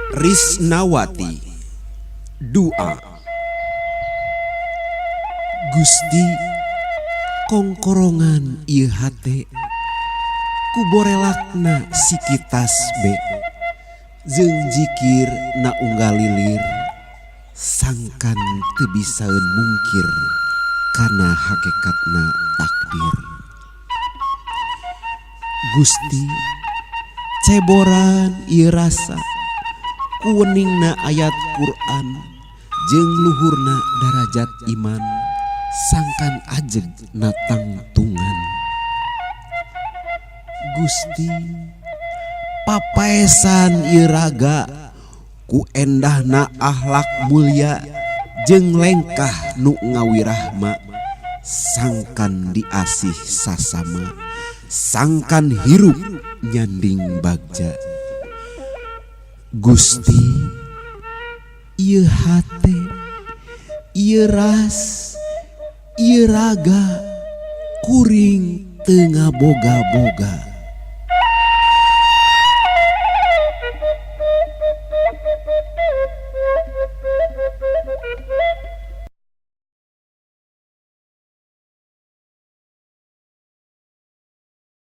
Risnawati. Doa. Gusti, kongkorongan ieu hate kuborelakna sikitas be jeung jikir na unggal lilir sangkan teu bisaeun mungkir kana hakikatna takdir. Gusti, ceboran ieu rasa kuweningna ayat Quran jeung luhurna darajat iman sangkan ajeg na tangtungan. Gusti, papaesan ieu raga ku endahna akhlak mulia jeung lengkah nu ngawirahma sangkan diasih sasama sangkan hirup nyanding bagja. Gusti, ieu hate, ieu ras, ieu raga kuring teu ngaboga-boga